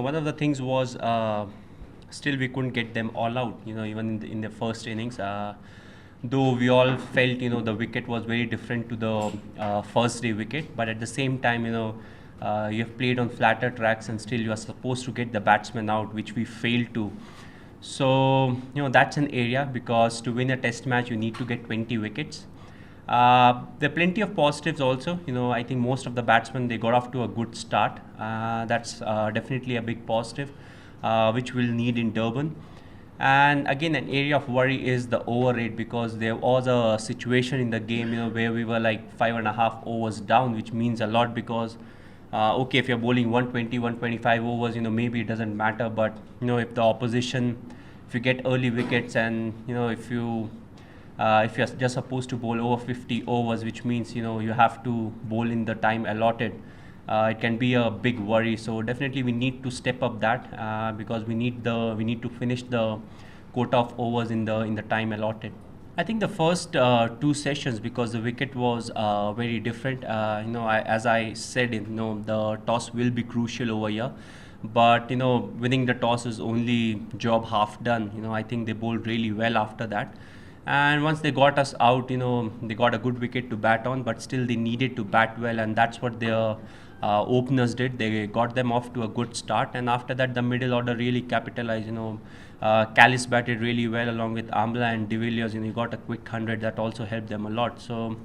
one of the things was still we couldn't get them all out. Even in the first innings, though we all felt the wicket was very different to the first day wicket, but at the same time, you have played on flatter tracks and still you are supposed to get the batsman out, which we failed to. So that's an area, because to win a test match you need to get 20 wickets. There are plenty of positives also. I think most of the batsmen, they got off to a good start. That's definitely a big positive, which we'll need in Durban. And again, an area of worry is the over rate, because there was a situation in the game, where we were like 5.5 overs down, which means a lot, because okay, if you're bowling 120, 125 overs, maybe it doesn't matter. But if the opposition, if you get early wickets, and if you're just supposed to bowl over 50 overs, which means you have to bowl in the time allotted, it can be a big worry. So definitely we need to step up that, because we need to finish the quota of overs in the time allotted. I think the first two sessions, because the wicket was very different. As I said, the toss will be crucial over here. But winning the toss is only job half done. I think they bowled really well after that. And once they got us out, they got a good wicket to bat on, but still they needed to bat well, and that's what their openers did. They got them off to a good start, and after that the middle order really capitalized. Callis batted really well along with Amla and De Villiers. He got a quick 100 that also helped them a lot. So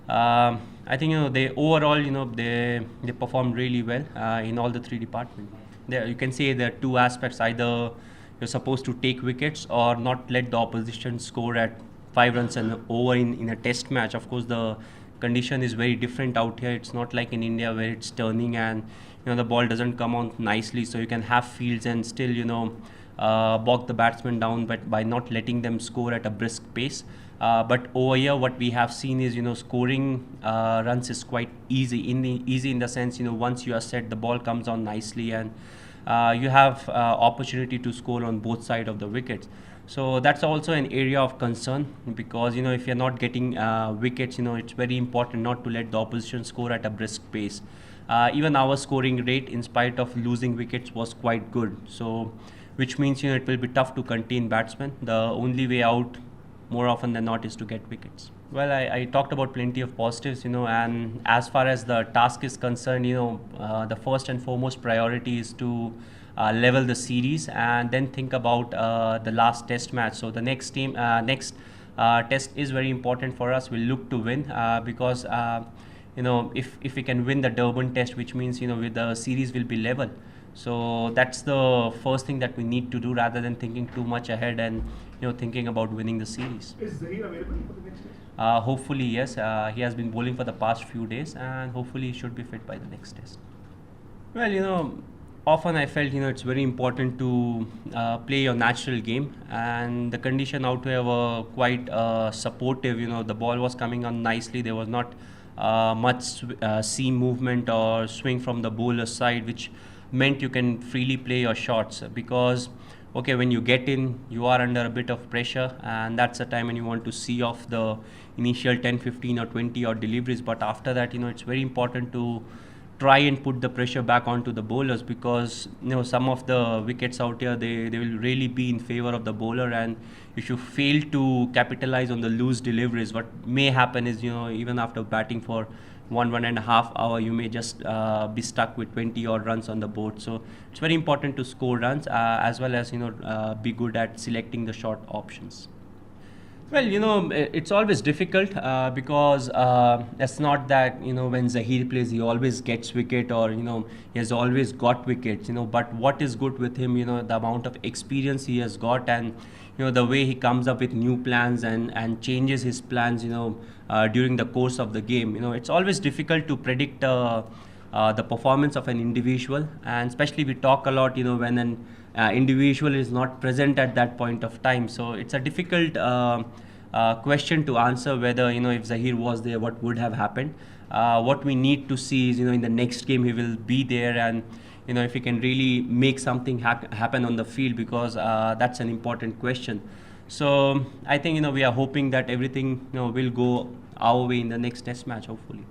I think they overall they performed really well in all the three departments. There you can say there are two aspects: either you're supposed to take wickets or not let the opposition score at 5 runs and over in a test match. Of course, the condition is very different out here. It's not like in India where it's turning and the ball doesn't come on nicely, so you can have fields and still bog the batsman down, but by not letting them score at a brisk pace. But over here, what we have seen is scoring runs is quite easy. Easy in the sense, once you are set, the ball comes on nicely, and you have opportunity to score on both sides of the wickets. So that's also an area of concern, because if you're not getting wickets, it's very important not to let the opposition score at a brisk pace. Even our scoring rate, in spite of losing wickets, was quite good. So which means it will be tough to contain batsmen. The only way out, more often than not, is to get wickets. Well, I talked about plenty of positives, and as far as the task is concerned, the first and foremost priority is to level the series, and then think about the last test match. So the next test is very important for us. We'll look to win, because if we can win the Durban test, which means with the series will be level. So that's the first thing that we need to do, rather than thinking too much ahead and thinking about winning the series. Is Zahir available for the next test? Hopefully, yes. He has been bowling for the past few days, and hopefully he should be fit by the next test. Well, often I felt it's very important to play your natural game, and the condition out here were quite supportive. The ball was coming on nicely. There was not much seam movement or swing from the bowler side, which meant you can freely play your shots, because okay, when you get in, you are under a bit of pressure, and that's the time when you want to see off the initial 10, 15 or 20 odd deliveries. But after that, it's very important to try and put the pressure back onto the bowlers, because some of the wickets out here, they will really be in favor of the bowler, and if you fail to capitalize on the loose deliveries, what may happen is even after batting for 1.5 hours, you may just be stuck with 20 odd runs on the board. So it's very important to score runs, as well as be good at selecting the short options. Well, it's always difficult, because it's not that when Zahir plays he always gets wicket, or he has always got wickets. But what is good with him, the amount of experience he has got, and the way he comes up with new plans and changes his plans during the course of the game. It's always difficult to predict the performance of an individual, and especially we talk a lot when an individual is not present at that point of time. So it's a difficult question to answer, whether if Zahir was there, what would have happened. What we need to see is in the next game he will be there, and if he can really make something happen on the field, because that's an important question. So I think we are hoping that everything will go our way in the next test match, hopefully.